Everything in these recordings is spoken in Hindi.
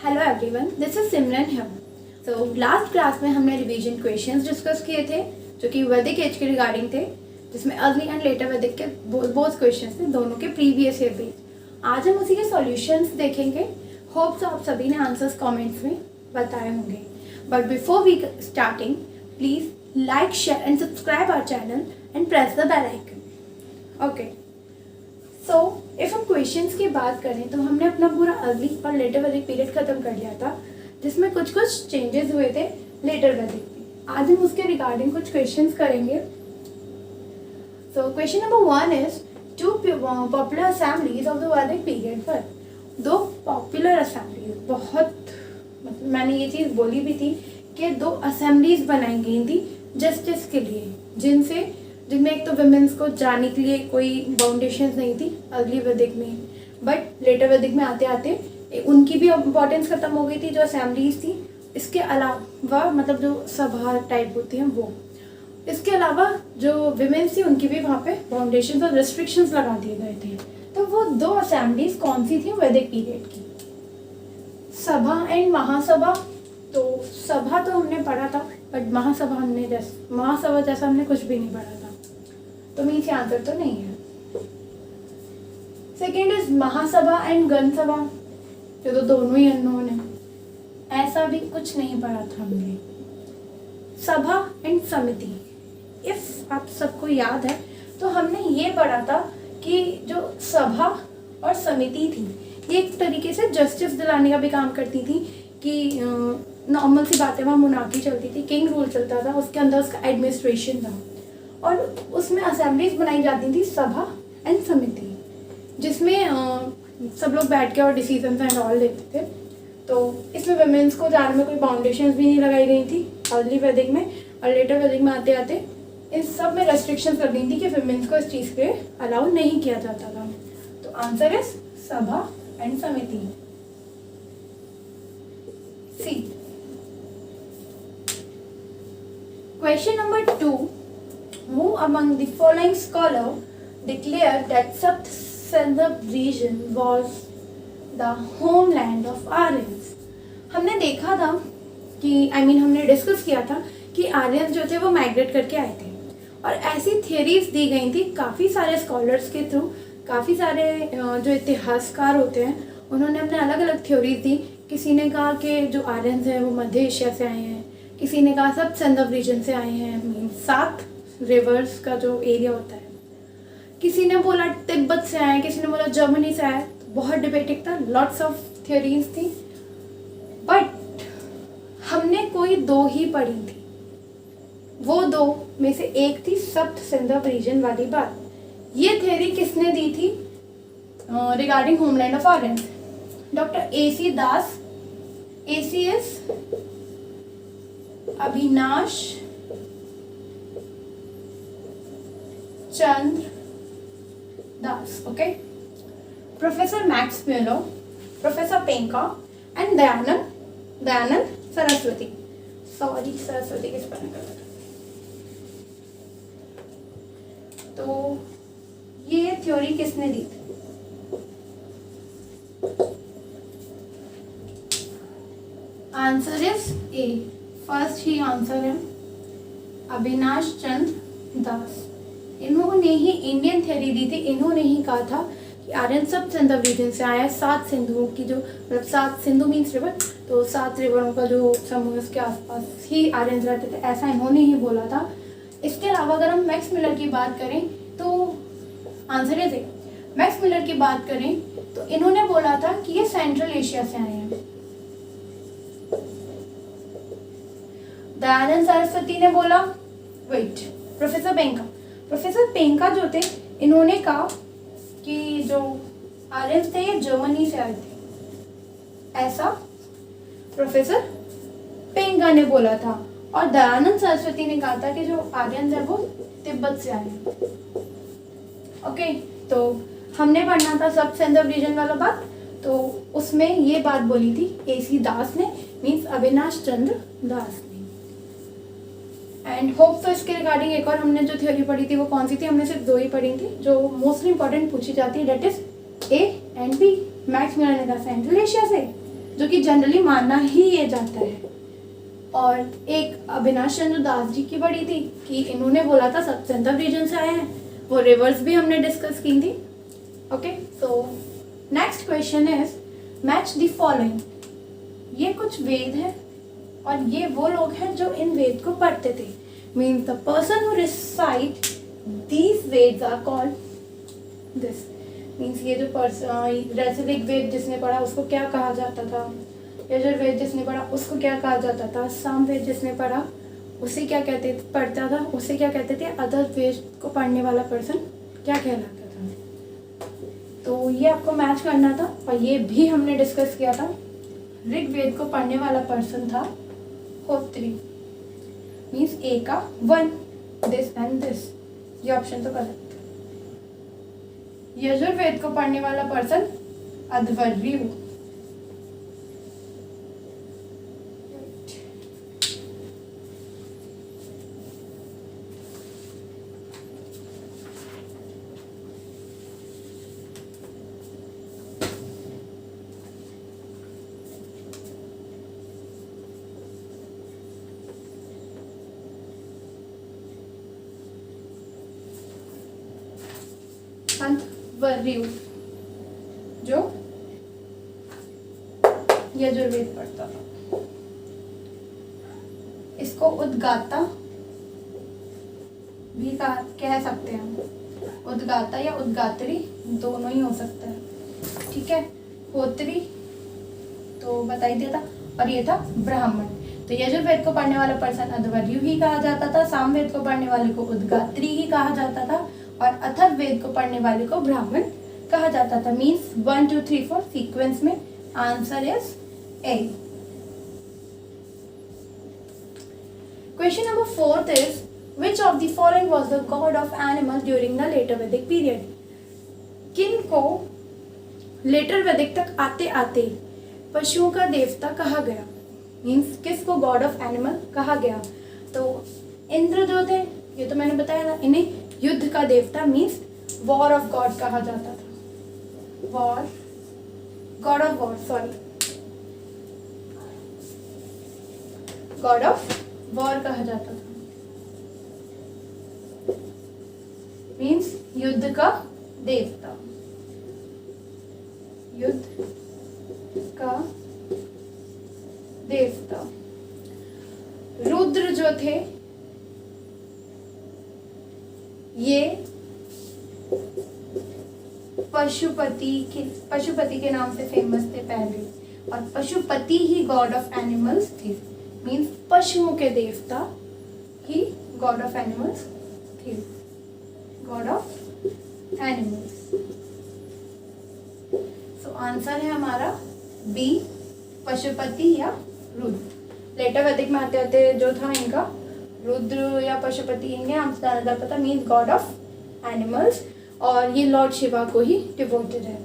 Hello everyone, this is Simran here. So last class में हमने रिवीजन क्वेश्चंस डिस्कस किए थे जो कि वैदिक एज के रिगार्डिंग थे, जिसमें अर्ली एंड लेटर वैदिक के बोथ क्वेश्चंस थे, दोनों के प्रीवियस ईयर बेस्ड। आज हम उसी के सॉल्यूशंस देखेंगे। होप्स आप सभी ने आंसर्स कमेंट्स में बताए होंगे। But before we starting, please like, share and subscribe our channel and press the bell icon. Okay, so if हम क्वेश्चंस की बात करें तो हमने अपना पूरा अर्ली और लेटर वैदिक पीरियड खत्म कर लिया था, जिसमें कुछ कुछ चेंजेस हुए थे लेटर वैदिक में। आज हम उसके रिगार्डिंग कुछ क्वेश्चंस करेंगे। So question number 1 is to popular assemblies of the Vedic period पर। दो पॉपुलर असेंबलीज, बहुत मतलब मैंने ये चीज़ बोली भी थी कि दो असेंबलीज बनाई गई थी जस्टिस के लिए, जिनमें एक तो वुमेन्स को जाने के लिए कोई बाउंडेशंस नहीं थी अर्ली वैदिक में, बट लेटर वैदिक में आते आते उनकी भी इम्पोर्टेंस खत्म हो गई थी जो असेंबलीज थी। इसके अलावा मतलब जो सभा टाइप होती हैं वो, इसके अलावा जो वुमेन्स थी उनकी भी वहाँ पे बाउंडेशंस और रिस्ट्रिक्शंस लगा दिए गए थे। तो वो दो असेंबलीज कौन सी थी वैदिक पीरियड की? सभा एंड महासभा। तो सभा तो हमने पढ़ा था, बट महासभा जैसा हमने कुछ भी नहीं पढ़ा था, तो मीन्स आंसर तो नहीं है। सेकेंड इज महासभा एंड गणसभा, जो तो दोनों ही अननोन है, ऐसा भी कुछ नहीं पढ़ा था हमने। सभा एंड समिति, इफ आप सबको याद है तो हमने ये पढ़ा था कि जो सभा और समिति थी ये एक तरीके से जस्टिस दिलाने का भी काम करती थी कि नॉर्मल सी बातें वहाँ मोनार्की चलती थी, किंग रूल चलता था, उसके अंदर उसका एडमिनिस्ट्रेशन था और उसमें असेंबलीज बनाई जाती थी सभा एंड समिति, जिसमें सब लोग बैठ के और डिसीजन एंड ऑल लेते थे। तो इसमें वुमेन्स को जाने में कोई बाउंडेशंस भी नहीं लगाई गई थी अर्ली वैदिक में, और लेटर वैदिक में आते आते इन सब में रेस्ट्रिक्शंस लग गई थी कि वुमेन्स को इस चीज़ के अलाउ नहीं किया जाता था। तो answer is sabha and samiti, C. Question number 2, who among the following scholar declared that Sapt-Sindh region was the homeland of Aryans? हमने देखा था कि हमने डिस्कस किया था कि आर्यन जो थे वो माइग्रेट करके आए थे, और ऐसी थियरीज दी गई थी काफ़ी सारे स्कॉलर्स के थ्रू। काफ़ी सारे जो इतिहासकार होते हैं उन्होंने अपने अलग अलग थ्योरीज दी। किसी ने कहा कि जो आर्यंस हैं वो मध्य एशिया से आए हैं, किसी ने कहा सब सिंध रीजन से आए हैं, मीन्स 7 रिवर्स का जो एरिया होता है, किसी ने बोला तिब्बत से आए, किसी ने बोला जर्मनी से आए। बहुत डिबेटिंग था, लॉट्स ऑफ थियोरीज थी, बट हमने कोई 2 ही पढ़ी थी। वो 2 में से एक थी सप्त सिंध रीजन वाली बात। ये थ्योरी किसने दी थी regarding homeland of Aryans? Doctor AC Das. AC is Avinash Chandra Das, okay. Professor Max Muller, professor Penka and Dayanand Saraswati. Sorry, Saraswati किस पर निकल रहा? तो ये थ्योरी किसने दी थी? Answer is a, first he answer है अविनाश चंद्र दास। इन्होंने ही इंडियन थ्योरी दी थी। इन्होंने ही कहा था कि आर्यन सब सिंध रीजन से आया है। 7 सिंधुओं की जो मतलब 7 सिंधु मीन्स रिवर, तो 7 रिवरों का जो समूह उसके आसपास ही आर्यन रहते थे, ऐसा इन्होंने ही बोला था। इसके अलावा अगर हम मैक्स मिलर की बात करें तो answer is a. Max Miller की बात करें तो इन्होंने बोला था कि ये सेंट्रल एशिया से आए हैं। दयानंद सरस्वती ने बोला प्रोफेसर पेंका जो थे इन्होंने कहा कि जो आर्यंस थे ये जर्मनी से आए थे, ऐसा प्रोफेसर पेंका ने बोला था। और दयानंद सरस्वती ने कहा था कि जो आर्यंस है वो तिब्बत से आए हैं। ओके, तो हमने पढ़ना था सब सिंध रीजन वाला बात, तो उसमें ये बात बोली थी AC दास ने, मीन्स अविनाश चंद्र दास ने। एंड होप तो इसके रिगार्डिंग एक और हमने जो थ्योरी पढ़ी थी वो कौन सी थी? हमने सिर्फ 2 ही पढ़ी थी जो मोस्टली इंपॉर्टेंट पूछी जाती है, that is A and B। Max Muller ने कहा सेंट्रल एशिया से, जो कि जनरली माना ही ये जाता है। और एक अविनाश चंद्र दास जी की पढ़ी थी कि इन्होंने बोला था सब सेंट्रल रीजन से आए हैं, वो रिवर्स भी हमने डिस्कस की थी। Okay, so next question is match the following. ये कुछ वेद है और ये वो लोग हैं जो इन वेद को पढ़ते थे। Means the person who recite these Vedas are called this. Means ये जो ऋग्वेद वेद जिसने पढ़ा उसको क्या कहा जाता था, यजुर्वेद जिसने पढ़ा उसको क्या कहा जाता था, सामवेद जिसने पढ़ा उसे क्या पढ़ता था उसे क्या कहते थे, अदर वेद को पढ़ने वाला पर्सन क्या कहलाता था। तो ये आपको मैच करना था और ये भी हमने डिस्कस किया था। ऋग्वेद को पढ़ने वाला पर्सन था होत्री। मीन्स ए का 1, दिस एंड दिस, ये ऑप्शन तो गलत। यजुर्वेद को पढ़ने वाला पर्सन अध्वर्यु। अध्वर्यु जो यजुर्वेद पढ़ता था। इसको उद्गाता भी कह सकते हैं। उद्गाता या उद्गात्री दोनों ही हो सकता है। ठीक है, होत्री तो बता ही दिया था और ये था ब्राह्मण। तो यजुर्वेद को पढ़ने वाला पर्सन अध्वर्यु ही कहा जाता था, सामवेद को पढ़ने वाले को उद्गात्री ही कहा जाता था और अथर्ववेद को पढ़ने वाले को ब्राह्मण कहा जाता था। मीन्स 1 2 3 4 सीक्वेंस में answer is a. Question number 4 is which of the following was the god of animal during the later Vedic period? किन को लेटर वैदिक तक आते आते पशुओं का देवता कहा गया? मीन्स किसको गॉड ऑफ एनिमल कहा गया? तो इंद्र जो थे, ये तो मैंने बताया था, इन्हें युद्ध का देवता मीन्स वॉर ऑफ गॉड कहा जाता था। War, God of war, sorry, God of war कहा जाता था। मीन्स युद्ध का देवता, युद्ध का देवता। रुद्र जो थे ये पशुपति के नाम से फेमस थे पहले, और पशुपति ही गॉड ऑफ एनिमल्स थे। मीन्स पशुओं के देवता ही गॉड ऑफ एनिमल्स थे, God of animals. So answer है हमारा बी, पशुपति या रुद्र। लेटर वैदिक में आते आते जो था इनका रुद्र या पशुपति, इनके नाम से जाना जाता था। मीन्स गॉड ऑफ एनिमल्स, और ये लॉर्ड शिवा को ही डिवोटेड है।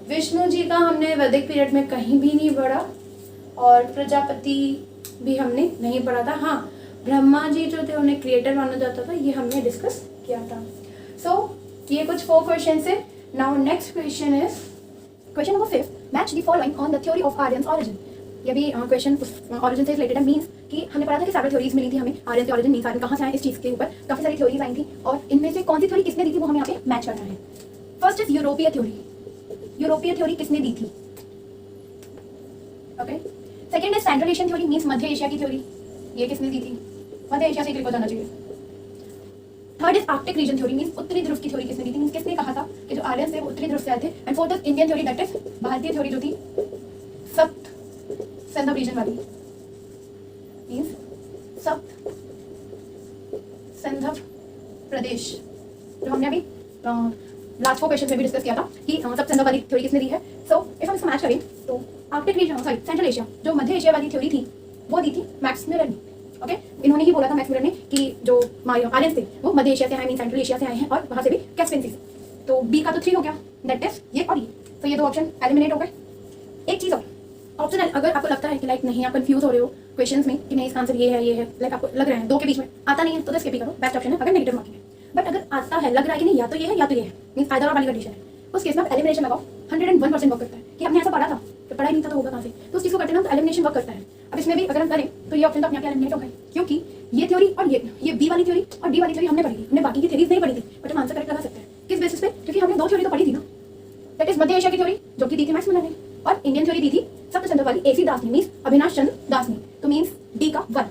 विष्णु जी का हमने वैदिक पीरियड में कहीं भी नहीं पढ़ा, और प्रजापति भी हमने नहीं पढ़ा था। हाँ, ब्रह्मा जी जो थे उन्हें क्रिएटर माना जाता था, ये हमने डिस्कस किया था। सो ये कुछ 4 क्वेश्चन है। Now next question is question number 5, match the following on the theory of Aryans origin. ये भी क्वेश्चन ऑरिजिन से रिलेटेड है। मीन्स कि हमने पढ़ा था कि सेवरल थ्योरीज मिली थी हमें आर्यन की ऑरिजिन, मीन्स आर्यन कहाँ से आए, इस चीज़ के ऊपर काफ़ी सारी थ्योरीज आई थी, और इनमें से कौन सी थ्योरी किसने दी थी वो हमें यहाँ पे मैच करना है। फर्स्ट इज यूरोपीय थ्योरी। यूरोपीय थ्योरी किसने दी थी? Okay. Second is central Asian theory, means Madhya Asia की थ्योरी, ये किसने दी थी? मध्य एशिया से एक हो जाना चाहिए। Third is Arctic region theory, means उत्तरी ध्रुव की थ्योरी किसने दी थी? मीन्स किसने कहा था कि जो आर्यन थे वो उत्तरी ध्रुव से आए थे। And fourth is Indian theory, that is भारतीय थ्योरी जो थी सप्त सिंधु रीजन वाली, मीन्स सप्त सिंधु प्रदेश, जो हमने अभी लास्ट 4 क्वेश्चन में भी डिस्कस किया था कि सप्त सिंधु वाली थ्योरी किसने दी है। सो इफ हम इसको मैच करें तो Arctic region, sorry central Asia, जो मध्य एशिया वाली थ्योरी थी वो दी थी मैक्स मिलर ने। ओके, इन्होंने ही बोला था मैक्स मिलर ने कि जो आर्यंस थे वो मध्य एशिया से आए, मीन सेंट्रल एशिया से आए हैं, और वहाँ से भी कैस्पियन सी से। तो बी का तो 3 हो गया, दैट इज ये और ये। तो ये 2 ऑप्शन एलिमिनेट हो गए। एक चीज़ और ऑप्शनल, अगर आपको लगता है कि लाइक नहीं आप कंफ्यूज हो रहे हो क्वेश्चंस में कि नहीं इसका आंसर ये है, लाइक आपको लग रहा है 2 के बीच में आता नहीं है, तो स्किप ही करो, बेस्ट ऑप्शन है अगर नेगेटिव मार्किंग है। बट अगर आता है, लग रहा है कि नहीं या तो ये है या तो ये है, मीन्स आइदर और वाली कंडीशन है, उस केस में आप एलिमिनेशन लगाओ, 101% वर्क करता है। कि हमने ऐसा पढ़ा था तो पढ़ा ही नहीं था तो होगा कहाँ से। तो उस चीज़ को करते ना तो एलिमिनेशन वर्क करता है। अब इसमें भी अगर हम करें तो ये ऑप्शन तो अपने आप एलिमिनेट हो गए, क्योंकि ये थ्योरी और ये बी वाली थ्योरी और डी वाली थ्योरी हमने पढ़ी थी, हमने बाकी की थ्योरीज नहीं पढ़ी थी, बट हम आंसर करेक्ट लगा सकते हैं। किस बेसिस पे? क्योंकि हमने 2 थ्योरी तो पढ़ी थी ना, दैट इज मध्य एशिया की थ्योरी जो कि दी थी मैक्स मुलर ने, और इंडियन थ्योरी दी थी सप्तचंद्र वाली एसी दास ने, मींस अविनाश चंद्र दास ने। तो मींस डी का 1,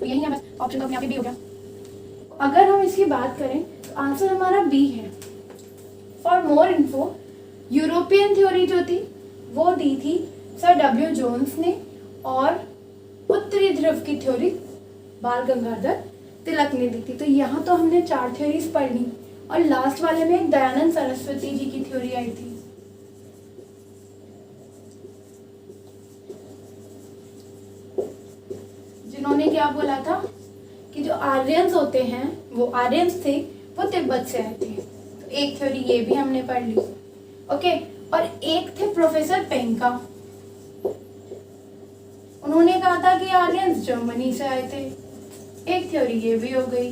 तो यही है बस, ऑप्शन तो अपने आप ही बी हो गया। अगर हम इसकी बात करें तो आंसर हमारा बी है। For more info, European theory जो थी वो दी थी सर डब्ल्यू जोन्स ने, और उत्तरी ध्रुव की थ्योरी बाल गंगाधर तिलक ने दी थी। तो यहाँ तो हमने 4 थ्योरीज पढ़ ली, और लास्ट वाले में दयानंद सरस्वती जी की थ्योरी आई थी। जिन्होंने क्या बोला था कि जो आर्यंस होते हैं, वो आर्यंस थे, वो तिब्बत से आए थे। तो एक थ्योरी ये भी हमने पढ़ ली, ओके। और एक थे प्रोफेसर पेंका, उन्होंने कहा था कि आर्यंस जर्मनी से आए थे। एक थ्योरी ये भी हो गई।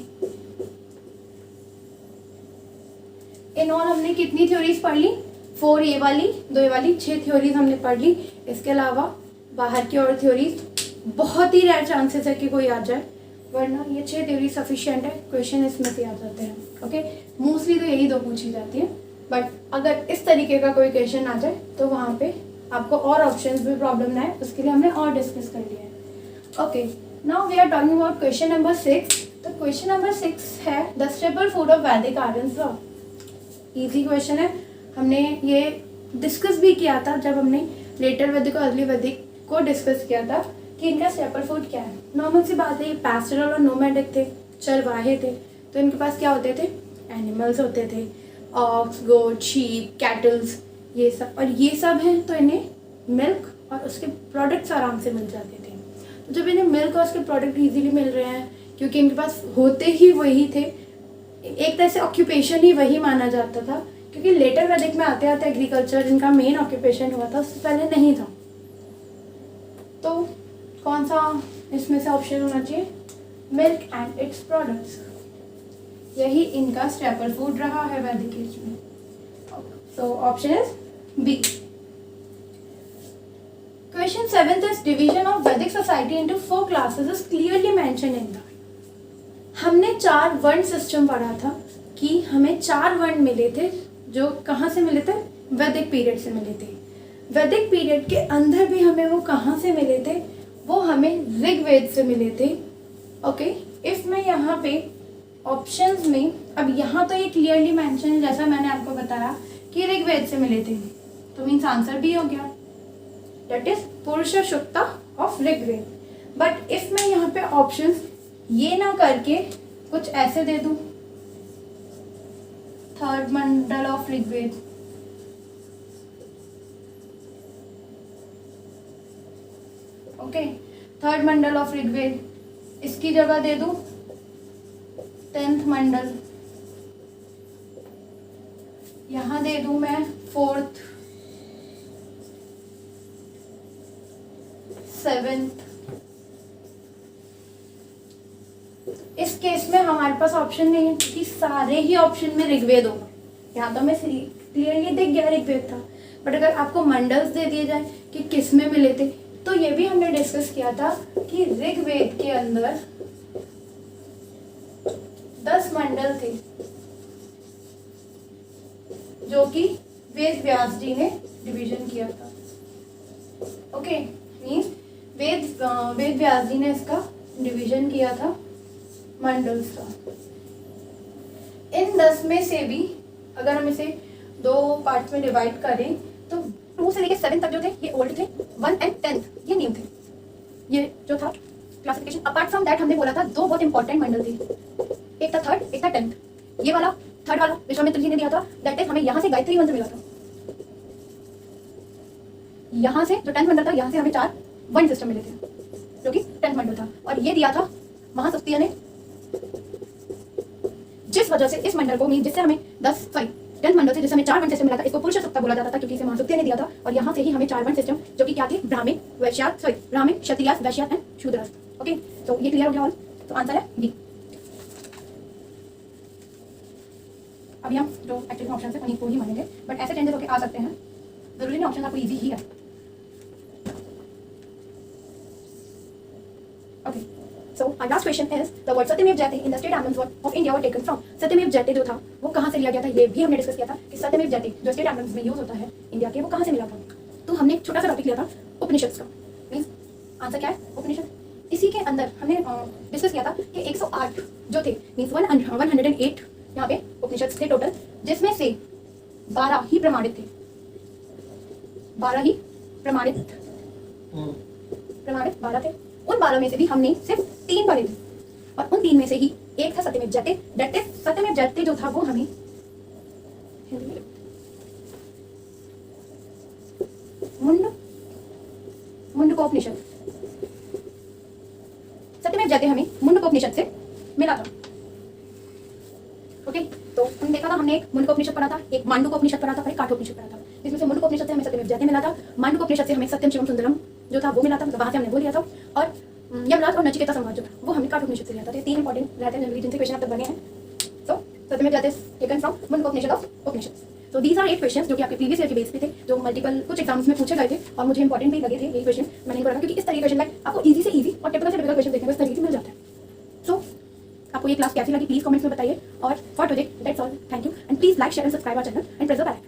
इन ऑल हमने कितनी थ्योरीज पढ़ ली? 4 ये वाली, 2 ये वाली, 6 थ्योरीज हमने पढ़ ली। इसके अलावा बाहर की और थ्योरीज बहुत ही रेयर चांसेस है कि कोई आ जाए, वरना ये 6 थ्योरी सफिशिएंट है, क्वेश्चन इसमें से आ जाते हैं, ओके। मोस्टली तो यही 2 पूछी जाती है, बट अगर इस तरीके का कोई क्वेश्चन आ जाए तो वहाँ पे आपको और ऑप्शंस में प्रॉब्लम ना है, उसके लिए हमने और डिस्कस कर लिया है, okay. Now we are talking about question number 6। तो क्वेश्चन नंबर 6 है the staple food of Vedic Aryans law. Easy question है, हमने ये डिस्कस भी किया था जब हमने लेटर वैदिक और अर्ली वैदिक को डिस्कस किया था कि इनका स्टेपल फूड क्या है। नॉर्मल सी बात है, ये पैस्टोरल और नोमैडिक थे, चरवाहे थे, तो इनके पास क्या होते थे? एनिमल्स होते थे, ऑक्स, गोट, शीप, कैटल्स, ये सब। और ये सब हैं तो इन्हें मिल्क और उसके प्रोडक्ट्स आराम से मिल जाते थे। तो जब इन्हें मिल्क और उसके प्रोडक्ट इजीली मिल रहे हैं, क्योंकि इनके पास होते ही वही थे, एक तरह से ऑक्यूपेशन ही वही माना जाता था, क्योंकि लेटर वैदिक में आते आते एग्रीकल्चर जिनका मेन ऑक्यूपेशन हुआ था, उससे पहले नहीं था। तो कौन सा इसमें से ऑप्शन होना चाहिए? मिल्क एंड इट्स प्रोडक्ट्स, यही इनका स्टेपल फूड रहा है वैदिक एज में। So option is B. Question 7 is division of Vedic society into 4 classes is clearly mentioned in the. हमने 4 वर्ण सिस्टम पढ़ा था कि हमें 4 वर्ण मिले थे, जो कहाँ से मिले थे? वैदिक पीरियड से मिले थे। वैदिक पीरियड के अंदर भी हमें वो कहाँ से मिले थे? वो हमें ऋग्वेद से मिले थे, ओके। इफ मैं यहाँ पे ऑप्शंस में, अब यहाँ तो ये क्लियरली मेंशन है जैसा मैंने आपको बताया कि ऋग्वेद से मिले थे, तो मीन्स आंसर भी हो गया, दैट इज पुरुष शुक्ता ऑफ ऋग्वेद। बट इफ मैं यहाँ पे ऑप्शंस ये ना करके कुछ ऐसे दे दूं, third mandal of Rigveda, okay, third mandal of Rigveda, इसकी जगह दे दूं 10th मंडल, यहां दे दूं मैं 4th, 7th। इस केस में हमारे पास ऑप्शन नहीं है, क्योंकि सारे ही ऑप्शन में ऋग्वेद होगा। यहाँ तो हमें क्लियरली दिख गया ऋग्वेद था, बट अगर आपको मंडल्स दे दिए जाए कि किस में मिले थे, तो ये भी हमने डिस्कस किया था कि ऋग्वेद के अंदर 10 मंडल थे, जो कि वेद व्यास जी ने डिवीजन किया था, ओके। मीन्स वेद व्यास जी ने इसका डिवीजन किया था मंडल्स का। इन 10 में से भी अगर हम इसे 2 पार्ट में डिवाइड करें तो 2 से लेकर 7 तक जो थे ये ओल्ड थे, 1 and 10th ये न्यू थे। ये जो था क्लासिफिकेशन। अपार्ट फ्रॉम दैट हमने बोला था 2 बहुत इंपॉर्टेंट मंडल थे, एक था थर्ड, एक था 10th। ये वाला थर्ड वाला विश्वामित्र जी ने दिया था, दैट इज हमें यहाँ से गायत्री मंत्र मिला था। यहाँ से जो 10th मंडल था, यहाँ से हमें 4 वर्ण सिस्टम मिले थे, जो कि 10th मंडल था। और ये दिया था महासुप्तिय ने, जिस वजह से इस मंडल को मीन जिससे हमें 10th मंडल से जिससे हमें 4 वर्ण सिस्टम मिला था, इसको पुरुष सत्ता बोला जाता था, क्योंकि इसे महासुप्तिय ने दिया था। और यहाँ से ही हमें 4 वर्ण सिस्टम जो कि क्या थे? ब्राह्मण, क्षत्रिय, वैश्य एंड शूद्र, ओके। तो ये क्लियर हो गया ऑल, तो आंसर है बी। अभी हम जो एक्चुअली ऑप्शन है उन्हीं को ही मानेंगे, बट ऐसे चेंजेस होके आ सकते हैं, जरूरी नहीं ऑप्शन आपको इजी ही है। Okay, so our last question is the word satyameva jayate in the state emblems of India were taken from. सत्यमेव जयते जो था वो कहाँ से लिया गया था, ये भी हमने डिस्कस किया था कि सत्यमेव जयते जो स्टेट एम्बलेम्स में यूज होता है इंडिया के, वो कहाँ से मिला था। तो हमने एक छोटा सा टॉपिक लिया था उपनिषद का। मीन्स आंसर क्या है, उपनिषद। इसी के अंदर हमने डिस्कस किया था कि 108 जो थे, मीन्स 108 यहाँ पे उपनिषद थे टोटल, जिसमें से 12 ही प्रमाणित थे। 12 ही प्रमाणित 12 थे। उन 12 में से भी हमने सिर्फ 3 पढ़े थे, और उन 3 में से ही एक था सत्यमेव जयते। दैट इज सत्यमेव जयते जो था वो हमें मुंडकोपनिषद, सत्यमेव जयते हमें मुंडकोपनिषद से मिला था। ओके, तो हम देखा था, हमने एक मुंडकोपनिषद पढ़ा था, एक मांडूकोपनिषद पढ़ा था और एक काठोपनिषद पढ़ा था। जिसमें से मुंडकोपनिषद से हमें सत्यमेव जयते मिला था, मांडूकोपनिषद से हमें सत्यम शिवम सुंदरम जो था वो मिला था, मतलब वहां से हमने वो लिया था, और यमराज और नचिकेता संवाद जो था वो हमने काठोपनिषद से लिया था। तो 3 इंपॉर्टेंट रहते हैं जनरली जिनसे क्वेश्चन अब तक बने हैं। सो सत्यमेव जयते टेकन फ्रॉम मुंडकोपनिषद ऑफ उपनिषद। तो दीज आर 8 क्वेश्चंस जो कि आपके प्रीवियस ईयर के बेस पे थे, जो मल्टीपल कुछ एग्जाम्स में पूछे गए थे और मुझे इंपॉर्टेंट भी लगे थे। यही क्वेश्चन मैंने पढ़ा क्योंकि इस तरह के क्वेश्चन लाइक आपको इजी से इजी और टिपिकल से टिपिकल क्वेश्चन देखने को इस तरीके से मिल जाता है। सो आपको ये क्लास कैसी लगी प्लीज कमेंट्स में बताइए, और for today that's all, thank you and please like share and subscribe our channel and press the bell icon.